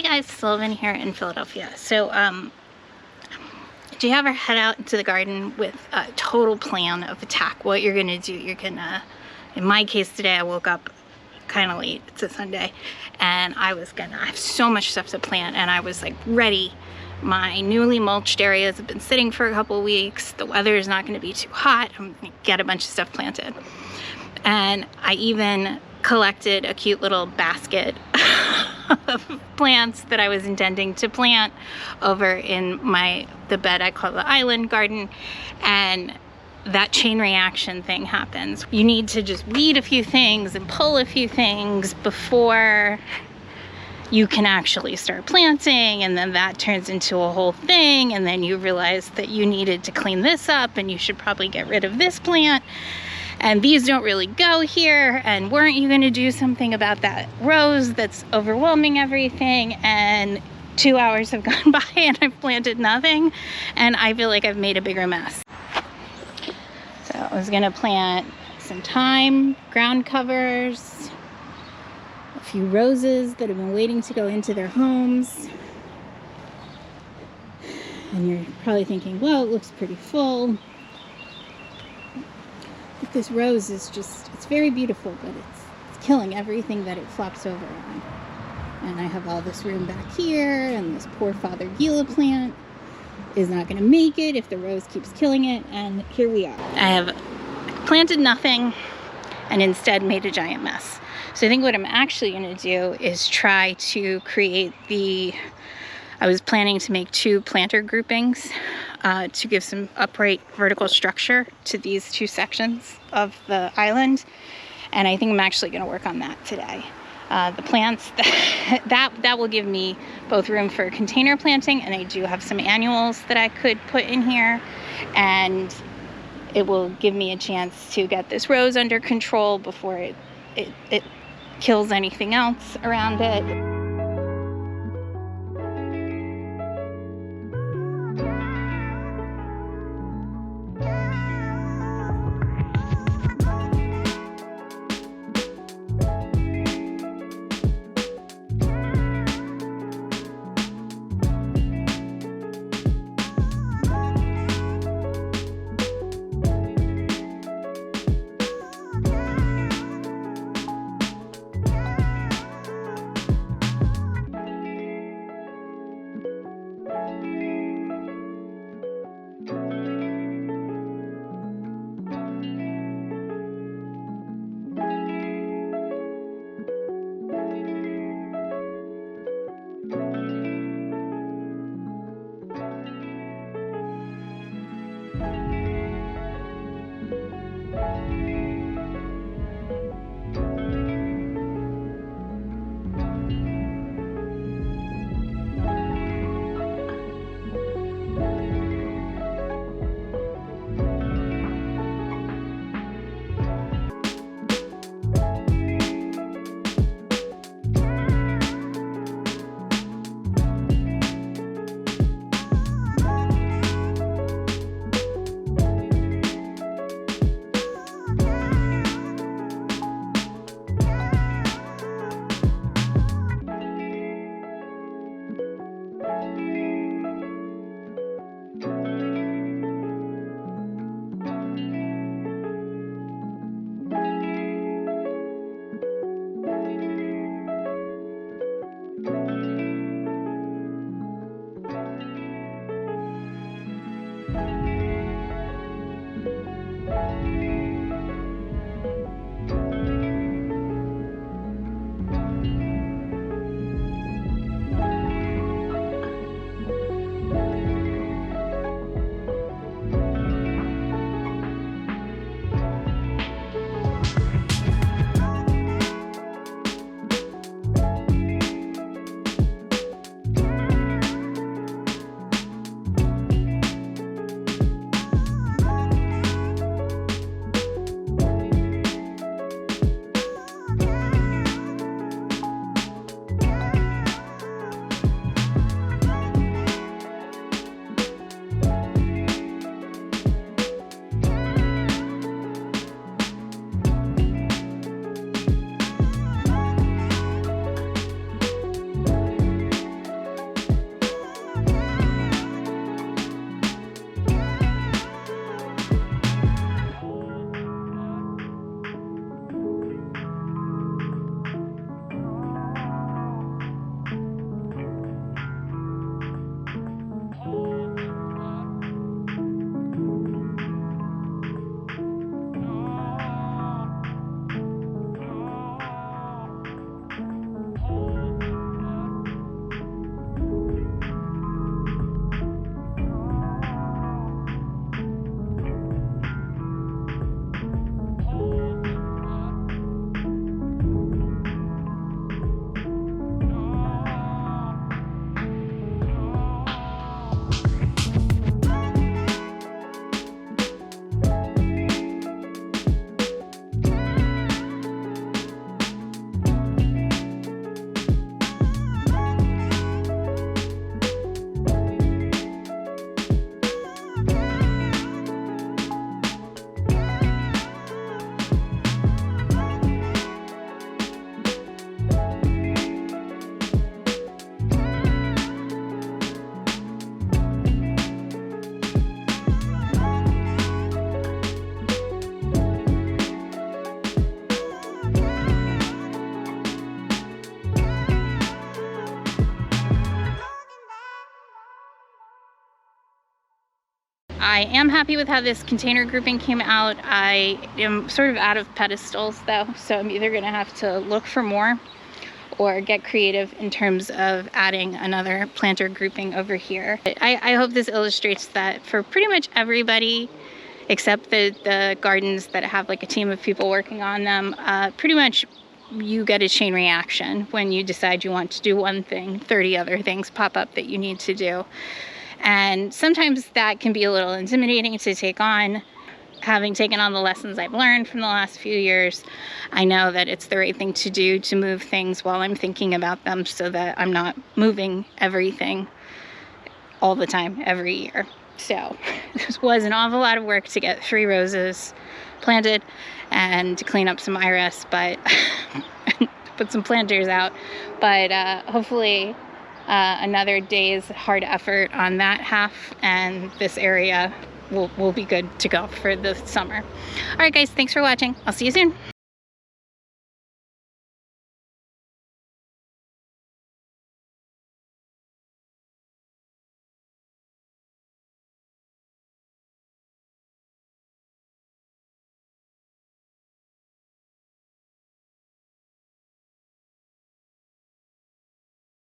guys, Sylvan here in Philadelphia. So, do you ever head out into the garden with a total plan of attack? What you're gonna do? You're gonna, in my case today, I woke up kind of late. It's a Sunday, and I have so much stuff to plant, and I was like ready. My newly mulched areas have been sitting for a couple weeks. The weather is not gonna be too hot. I'm gonna get a bunch of stuff planted. And I even collected a cute little basket of plants that I was intending to plant over in the bed I call the island garden. And that chain reaction thing happens. You need to just weed a few things and pull a few things before you can actually start planting, and then that turns into a whole thing, and then you realize that you needed to clean this up and you should probably get rid of this plant, and these don't really go here, and weren't you going to do something about that rose that's overwhelming everything? And 2 hours have gone by and I've planted nothing, and I feel like I've made a bigger mess. So I was going to plant some thyme, ground covers, a few roses that have been waiting to go into their homes. And you're probably thinking, well, it looks pretty full. But this rose is just, it's very beautiful, but it's killing everything that it flops over on. And I have all this room back here, and this poor Father Gila plant is not going to make it if the rose keeps killing it, and here we are. I have planted nothing and instead made a giant mess. So I think what I'm actually going to do is try to create I was planning to make 2 planter groupings to give some upright vertical structure to these 2 sections of the island, and I think I'm actually going to work on that today. The plants, that will give me both room for container planting, and I do have some annuals that I could put in here, and it will give me a chance to get this rose under control before it kills anything else around it. I am happy with how this container grouping came out. I am sort of out of pedestals though, so I'm either gonna have to look for more or get creative in terms of adding another planter grouping over here. I hope this illustrates that for pretty much everybody, except the gardens that have like a team of people working on them, pretty much you get a chain reaction. When you decide you want to do one thing, 30 other things pop up that you need to do. And sometimes that can be a little intimidating to take on. Having taken on the lessons I've learned from the last few years, I know that it's the right thing to do to move things while I'm thinking about them, so that I'm not moving everything all the time every year. So this was an awful lot of work to get 3 roses planted and to clean up some iris, but put some planters out. But hopefully another day's hard effort on that half, and this area will be good to go for the summer. All right, guys, thanks for watching. I'll see you soon.